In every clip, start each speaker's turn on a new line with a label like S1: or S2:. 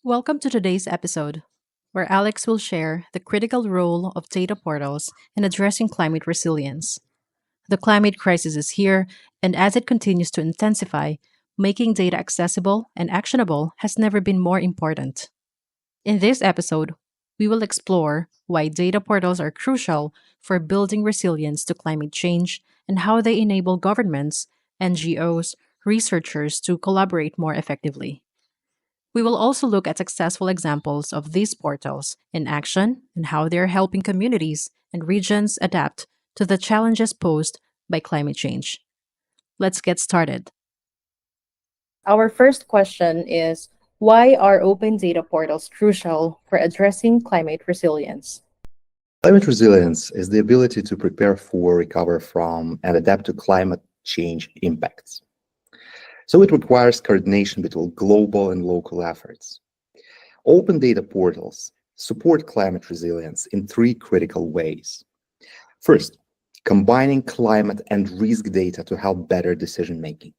S1: Welcome to today's episode, where Alex will share the critical role of data portals in addressing climate resilience. The climate crisis is here, and as it continues to intensify, making data accessible and actionable has never been more important. In this episode, we will explore why data portals are crucial for building resilience to climate change and how they enable governments, NGOs, researchers to collaborate more effectively. We will also look at successful examples of these portals in action and how they are helping communities and regions adapt to the challenges posed by climate change. Let's get started. Our first question is, why are open data portals crucial for addressing climate resilience?
S2: Climate resilience is the ability to prepare for, recover from, and adapt to climate change impacts. So it requires coordination between global and local efforts. Open data portals support climate resilience in three critical ways. First, combining climate and risk data to help better decision-making.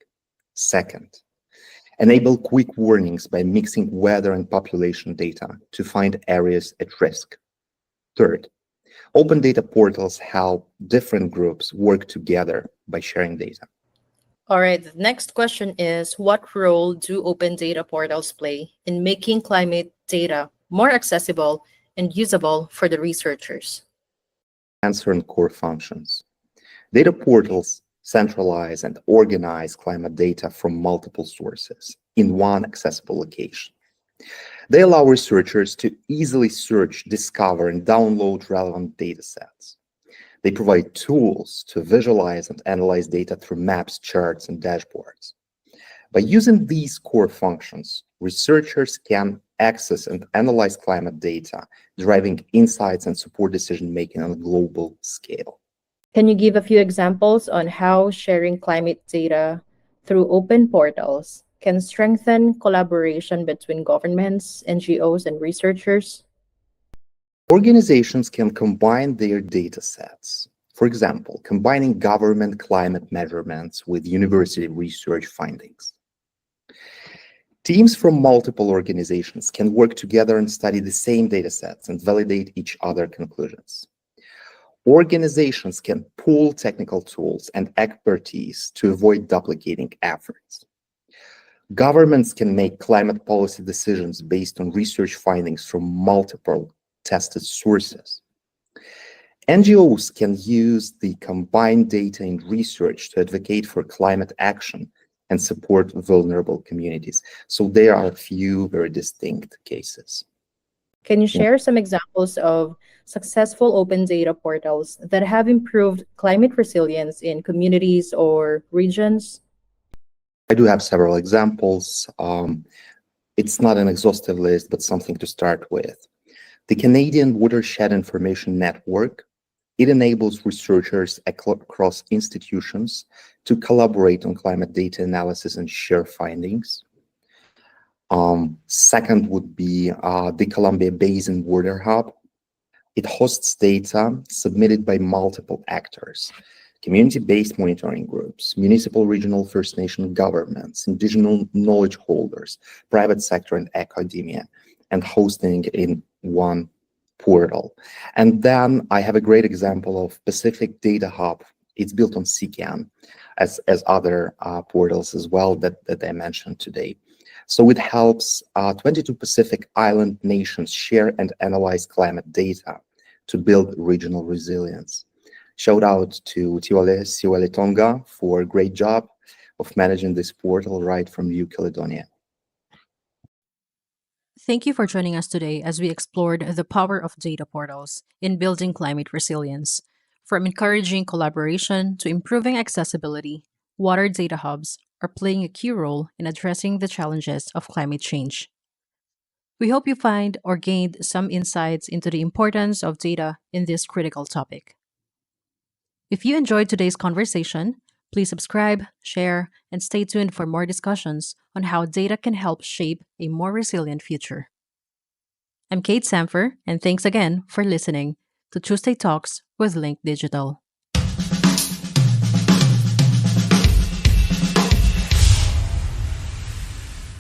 S2: Second, enable quick warnings by mixing weather and population data to find areas at risk. Third, open data portals help different groups work together by sharing data.
S1: All right, the next question is, what role do open data portals play in making climate data more accessible and usable for the researchers?
S2: Answer and core functions. Data portals centralize and organize climate data from multiple sources in one accessible location. They allow researchers to easily search, discover, and download relevant data sets. They provide tools to visualize and analyze data through maps, charts, and dashboards. By using these core functions, researchers can access and analyze climate data, driving insights and support decision-making on a global scale.
S1: Can you give a few examples on how sharing climate data through open portals can strengthen collaboration between governments, NGOs, and researchers?
S2: Organizations can combine their data sets. For example, combining government climate measurements with university research findings. Teams from multiple organizations can work together and study the same data sets and validate each other's conclusions. Organizations can pool technical tools and expertise to avoid duplicating efforts. Governments can make climate policy decisions based on research findings from multiple tested sources. NGOs can use the combined data in research to advocate for climate action and support vulnerable communities. So there are a few very distinct cases.
S1: Can you share some examples of successful open data portals that have improved climate resilience in communities or regions?
S2: I do have several examples. It's not an exhaustive list, but something to start with. The Canadian Watershed Information Network, it enables researchers across institutions to collaborate on climate data analysis and share findings. Second would be the Columbia Basin Water Hub. It hosts data submitted by multiple actors, community-based monitoring groups, municipal, regional, First Nation governments, indigenous knowledge holders, private sector, and academia, and hosting in one portal. And then I have a great example of Pacific Data Hub. It's built on CKAN, as other portals as well that I mentioned today. So it helps 22 Pacific Island nations share and analyze climate data to build regional resilience. Shout out to Siwale Tonga for a great job of managing this portal right from New Caledonia.
S1: Thank you for joining us today as we explored the power of data portals in building climate resilience. From encouraging collaboration to improving accessibility, water data hubs are playing a key role in addressing the challenges of climate change. We hope you find or gained some insights into the importance of data in this critical topic. If you enjoyed today's conversation, please subscribe, share, and stay tuned for more discussions on how data can help shape a more resilient future. I'm Kate Samfer, and thanks again for listening to Tuesday Talks with Link Digital.